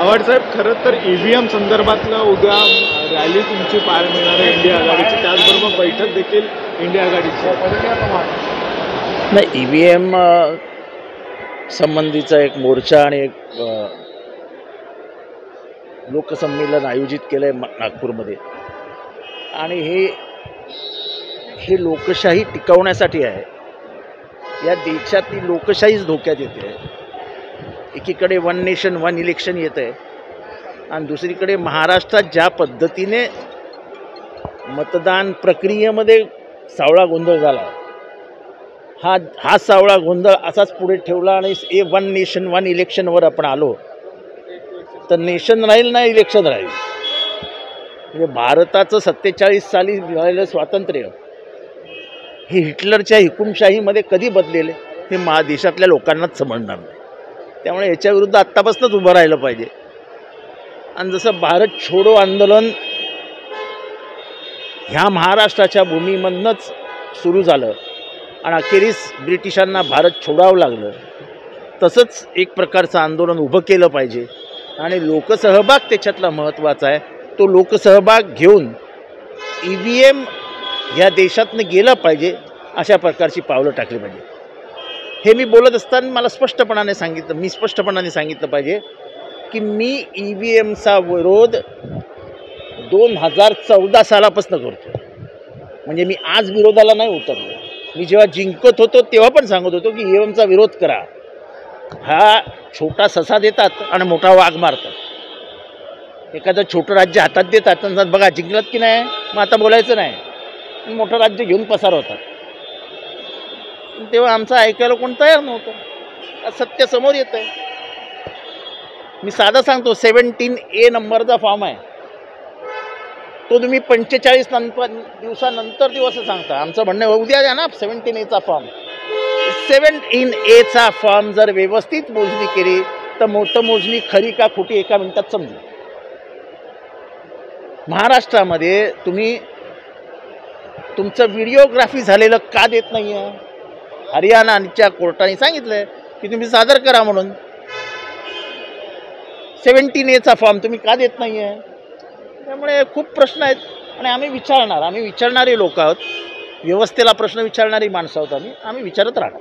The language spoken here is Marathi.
आव्हाड साहेब, खरं तर ईव्हीएम संदर्भातला उद्या रॅली तुमची पाहायला मिळणार आहे इंडिया आघाडीची, त्याचबरोबर बैठक देखील इंडिया आघाडीची. नाही, ईव्हीएम संबंधीचा एक मोर्चा आणि एक लोकसंमेलन आयोजित केलं आहे नागपूरमध्ये. आणि हे लोकशाही टिकवण्यासाठी आहे. या देशातली लोकशाहीच धोक्यात येते आहे. एकीकडे वन नेशन वन इलेक्शन येत आहे आणि दुसरीकडे महाराष्ट्रात ज्या पद्धतीने मतदान प्रक्रियेमध्ये सावळा गोंधळ झाला, हा सावळा गोंधळ असाच पुढे ठेवला आणि वन नेशन वन इलेक्शनवर आपण आलो तर नेशन राहील ना इलेक्शन राहील. म्हणजे भारताचं 47 साली मिळालेलं स्वातंत्र्य हे हिटलरच्या हुकुमशाहीमध्ये कधी बदलेले हे देशातल्या लोकांनाच समजणार नाही. त्यामुळे याच्याविरुद्ध आत्तापासूनच उभं राहिलं पाहिजे. आणि जसं भारत छोडो आंदोलन ह्या महाराष्ट्राच्या भूमीमधनंच सुरू झालं आणि अखेरीस ब्रिटिशांना भारत छोडावं लागलं, तसंच एक प्रकारचं आंदोलन उभं केलं पाहिजे. आणि लोकसहभाग त्याच्यातला महत्त्वाचा आहे. तो लोकसहभाग घेऊन ईव्हीएम ह्या देशातनं गेलं पाहिजे, अशा प्रकारची पावलं टाकली पाहिजे. हे मी बोलत असताना मी स्पष्टपणाने सांगितलं पाहिजे की मी ईव्हीएमचा विरोध 2014 सालापासून करतो. म्हणजे मी आज विरोधाला नाही उतरलो. मी जेव्हा जिंकत होतो तेव्हा पण सांगत होतो की ईव्हीएमचा विरोध करा. हा छोटा ससा देतात आणि मोठा वाघ मारतात. एखादं छोटं राज्य हातात देतात आणि बघा जिंकलात की नाही, मग आता बोलायचं नाही, आणि मोठं राज्य घेऊन पसार होतात. तेव्हा आमचं ऐकायला कोण तयार नव्हतं. सत्य समोर येत आहे. मी साधा सांगतो, 17A नंबरचा फॉर्म आहे, तो तुम्ही 45 दिवसानंतर असं सांगता. आमचं म्हणणं उद्या द्या ना 17A फॉर्म. 17A फॉर्म जर व्यवस्थित मोजणी केली तर मोजणी खरी का खोटी एका मिनिटात समजेल. महाराष्ट्रामध्ये तुम्ही तुमचं व्हिडिओग्राफी झालेलं का देत नाही आहे? हरियाणाच्या कोर्टाने सांगितलं की तुम्ही सादर करा म्हणून. 17A फॉर्म तुम्ही का देत नाही आहे? त्यामुळे खूप प्रश्न आहेत आणि आम्ही विचारणारे लोक आहोत. व्यवस्थेला प्रश्न विचारणारी माणसं आहोत. आम्ही विचारत राहणार.